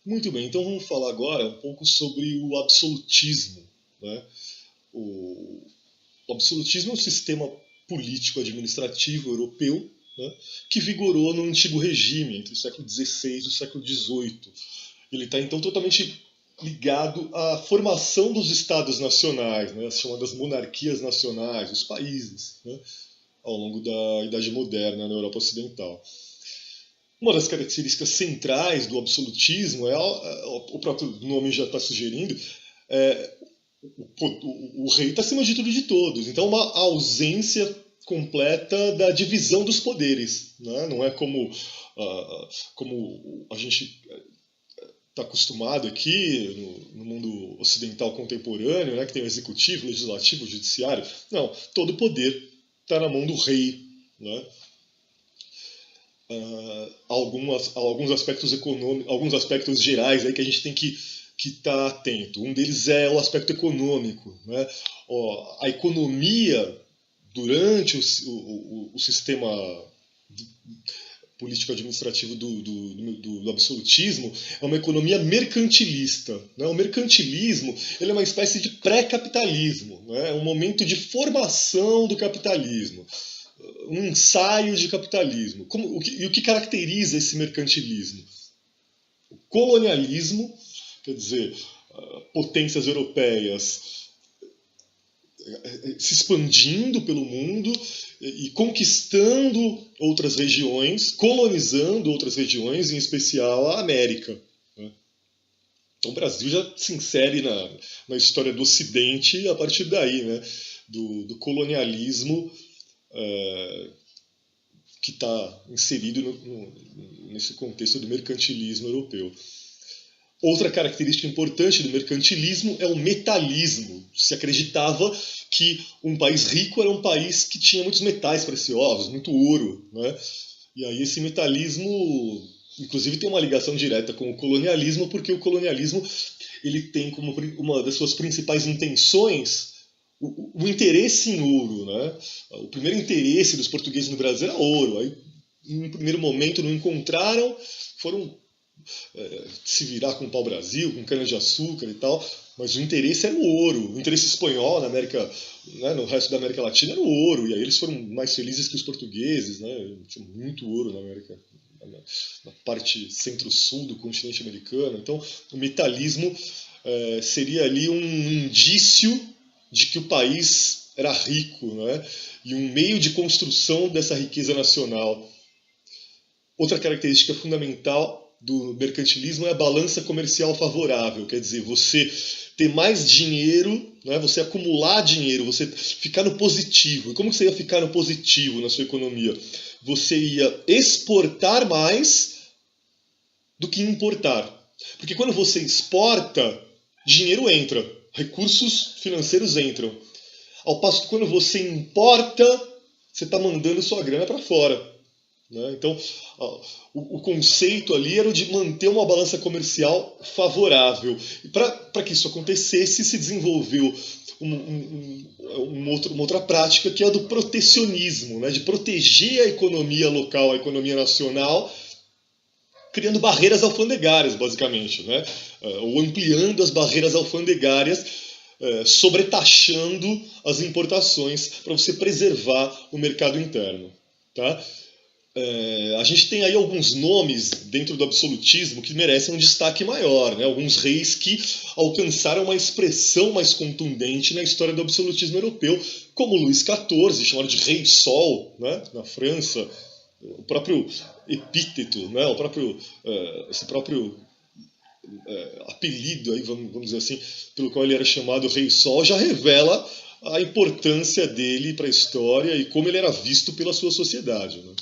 Muito bem, então vamos falar agora um pouco sobre o absolutismo, né? O, o absolutismo é um sistema político-administrativo europeu, né, que vigorou no antigo regime, entre o século XVI e o século XVIII. Ele está então totalmente ligado à formação dos estados nacionais, né, as chamadas monarquias nacionais, os países, né, ao longo da Idade Moderna na Europa Ocidental. Uma das características centrais do absolutismo é, o próprio nome já está sugerindo, é, o rei está acima de tudo e de todos. Então, uma ausência completa da divisão dos poderes. Né? Não é como a gente está acostumado aqui no mundo ocidental contemporâneo, né, que tem o executivo, o legislativo, o judiciário. Não, todo o poder está na mão do rei. Né? Alguns aspectos econômicos, alguns aspectos gerais aí que a gente tem que estar atento. Um deles é o aspecto econômico. Né? A economia durante o sistema político-administrativo do absolutismo é uma economia mercantilista. Né? O mercantilismo ele é uma espécie de pré-capitalismo, né? É um momento de formação do capitalismo, um ensaio de capitalismo. E o que caracteriza esse mercantilismo? O colonialismo, quer dizer, potências europeias se expandindo pelo mundo e conquistando outras regiões, colonizando outras regiões, em especial a América. Então o Brasil já se insere na história do Ocidente a partir daí, né? Do colonialismo que está inserido nesse contexto do mercantilismo europeu. Outra característica importante do mercantilismo é o metalismo. Se acreditava que um país rico era um país que tinha muitos metais preciosos, muito ouro. Né? E aí esse metalismo, inclusive, tem uma ligação direta com o colonialismo, porque o colonialismo ele tem como uma das suas principais intenções o interesse em ouro. Né? O primeiro interesse dos portugueses no Brasil era ouro. Aí, em um primeiro momento, não encontraram, foram se virar com o pau-brasil, com cana-de-açúcar e tal, mas o interesse era o ouro. O interesse espanhol na América, né, no resto da América Latina era o ouro, e aí eles foram mais felizes que os portugueses, né? Tinha muito ouro na América, na parte centro-sul do continente americano. Então, o metalismo seria ali um indício de que o país era rico, né? E um meio de construção dessa riqueza nacional. Outra característica fundamental do mercantilismo é a balança comercial favorável, quer dizer, você ter mais dinheiro, né, você acumular dinheiro, você ficar no positivo. E como você ia ficar no positivo na sua economia? Você ia exportar mais do que importar. Porque quando você exporta, dinheiro entra, recursos financeiros entram. Ao passo que quando você importa, você está mandando sua grana para fora. Né? Então, o conceito ali era o de manter uma balança comercial favorável. E para que isso acontecesse, se desenvolveu uma outra prática, que é a do protecionismo, né? De proteger a economia local, a economia nacional, criando barreiras alfandegárias, basicamente, né? Ou ampliando as barreiras alfandegárias, sobretaxando as importações para você preservar o mercado interno. Tá? A gente tem aí alguns nomes dentro do absolutismo que merecem um destaque maior, né? Alguns reis que alcançaram uma expressão mais contundente na história do absolutismo europeu, como Luís XIV, chamado de Rei Sol, né? Na França, o próprio epíteto, né? Esse próprio apelido, aí, vamos dizer assim, pelo qual ele era chamado Rei Sol, já revela a importância dele para a história e como ele era visto pela sua sociedade. Né?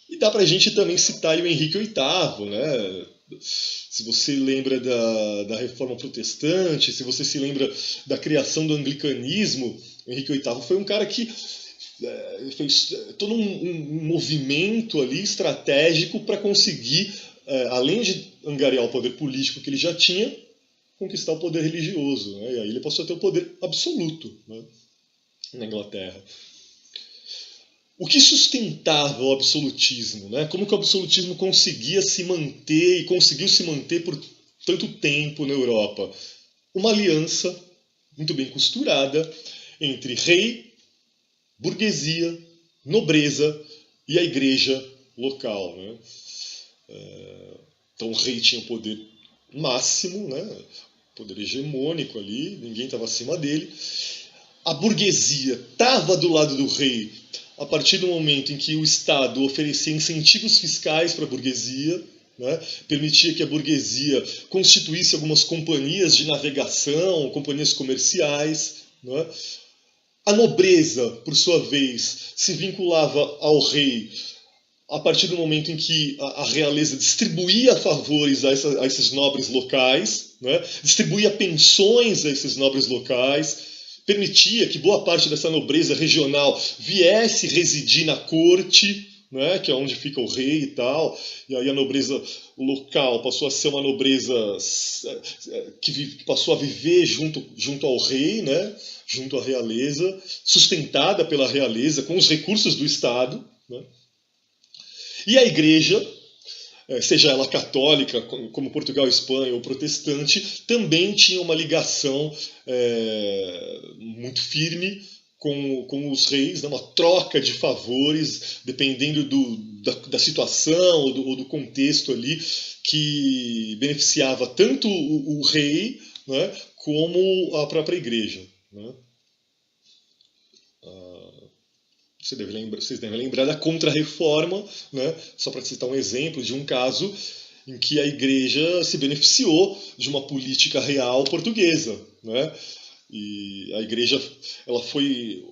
E dá pra gente também citar o Henrique VIII, né? Se você lembra da Reforma Protestante, se você se lembra da criação do anglicanismo, o Henrique VIII foi um cara que fez todo um movimento ali estratégico para conseguir, além de angariar o poder político que ele já tinha, conquistar o poder religioso. Né? E aí ele passou a ter o poder absoluto, né? Na Inglaterra. O que sustentava o absolutismo, né? Como que o absolutismo conseguia se manter e conseguiu se manter por tanto tempo na Europa? Uma aliança muito bem costurada entre rei, burguesia, nobreza e a igreja local, né? Então o rei tinha o poder máximo, né? Poder hegemônico ali, ninguém estava acima dele. A burguesia estava do lado do rei a partir do momento em que o Estado oferecia incentivos fiscais para a burguesia, né? Permitia que a burguesia constituísse algumas companhias de navegação, companhias comerciais, né? A nobreza, por sua vez, se vinculava ao rei a partir do momento em que a realeza distribuía favores a esses nobres locais, né? Distribuía pensões a esses nobres locais, permitia que boa parte dessa nobreza regional viesse residir na corte, né? Que é onde fica o rei e tal, e aí a nobreza local passou a ser uma nobreza que passou a viver junto ao rei, né? Junto à realeza, sustentada pela realeza com os recursos do Estado, né? E a igreja, seja ela católica, como Portugal e Espanha, ou protestante, também tinha uma ligação muito firme com os reis, né? Uma troca de favores, dependendo da situação ou do contexto ali, que beneficiava tanto o rei, né? Como a própria igreja, né? Vocês devem lembrar da Contra-Reforma, né? Só para citar um exemplo de um caso em que a igreja se beneficiou de uma política real portuguesa, né? E a igreja ela foi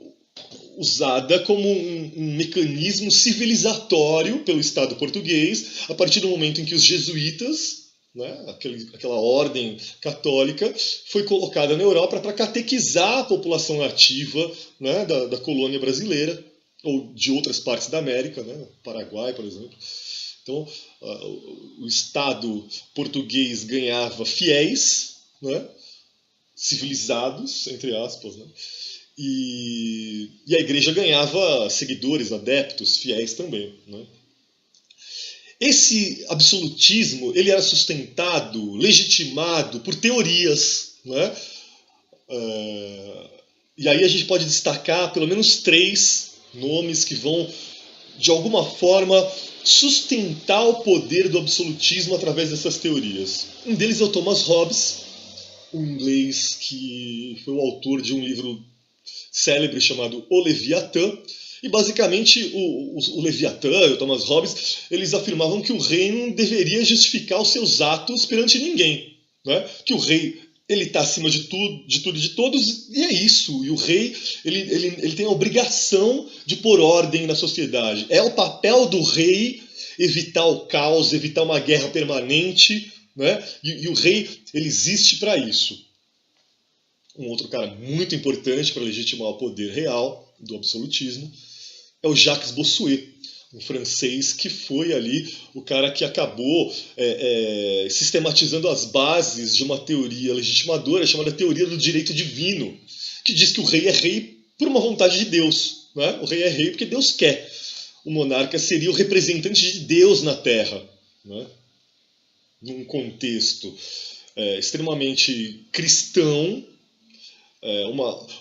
usada como um mecanismo civilizatório pelo Estado português a partir do momento em que os jesuítas, né, aquela ordem católica, foi colocada na Europa para catequizar a população nativa, né, da colônia brasileira, ou de outras partes da América, né, Paraguai, por exemplo. Então, o Estado português ganhava fiéis, né, civilizados, entre aspas, né, e a igreja ganhava seguidores, adeptos, fiéis também, né. Esse absolutismo ele era sustentado, legitimado por teorias, né? E aí a gente pode destacar pelo menos 3 nomes que vão, de alguma forma, sustentar o poder do absolutismo através dessas teorias. Um deles é o Thomas Hobbes, um inglês que foi o autor de um livro célebre chamado O Leviatã. E basicamente o Leviatã e o Thomas Hobbes, eles afirmavam que o rei não deveria justificar os seus atos perante ninguém, né? Que o rei ele está acima de tudo e de todos, e é isso. E o rei ele tem a obrigação de pôr ordem na sociedade. É o papel do rei evitar o caos, evitar uma guerra permanente, né? E o rei ele existe para isso. Um outro cara muito importante para legitimar o poder real do absolutismo é o Jacques Bossuet, um francês que foi ali o cara que acabou sistematizando as bases de uma teoria legitimadora chamada teoria do direito divino, que diz que o rei é rei por uma vontade de Deus, né? O rei é rei porque Deus quer. O monarca seria o representante de Deus na Terra, né? Num contexto extremamente cristão.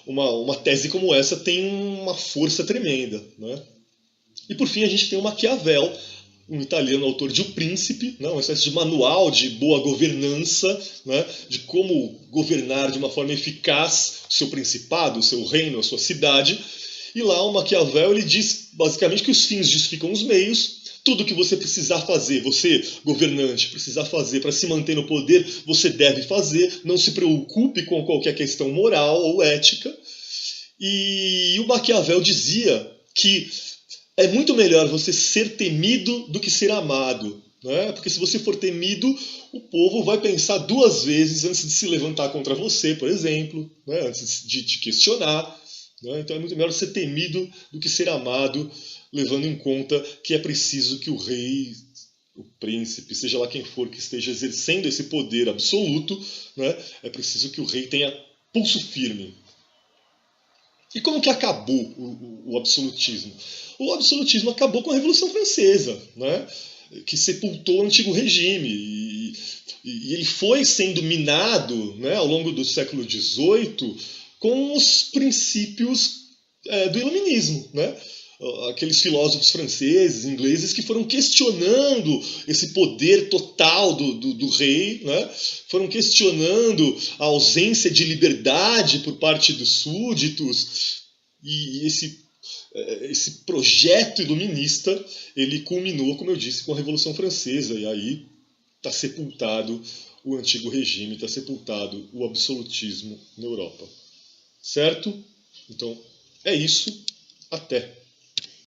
Uma tese como essa tem uma força tremenda, né? E por fim a gente tem o Maquiavel, um italiano autor de O Príncipe, né? Uma espécie de manual de boa governança, né? De como governar de uma forma eficaz o seu principado, o seu reino, a sua cidade. E lá o Maquiavel ele diz basicamente que os fins justificam os meios. Tudo que você precisar fazer, você, governante, precisar fazer para se manter no poder, você deve fazer. Não se preocupe com qualquer questão moral ou ética. E o Maquiavel dizia que é muito melhor você ser temido do que ser amado, né? Porque se você for temido, o povo vai pensar 2 vezes antes de se levantar contra você, por exemplo, né? Antes de te questionar. Né? Então é muito melhor ser temido do que ser amado, levando em conta que é preciso que o rei, o príncipe, seja lá quem for que esteja exercendo esse poder absoluto, né? É preciso que o rei tenha pulso firme. E como que acabou o absolutismo? O o absolutismo acabou com a Revolução Francesa, né? Que sepultou o antigo regime. E ele foi sendo minado, né, ao longo do século XVIII com os princípios do iluminismo, né? Aqueles filósofos franceses, ingleses, que foram questionando esse poder total do rei, né? Foram questionando a ausência de liberdade por parte dos súditos, e esse projeto iluminista, ele culminou, como eu disse, com a Revolução Francesa, e aí está sepultado o antigo regime, está sepultado o absolutismo na Europa. Certo? Então, é isso. Até!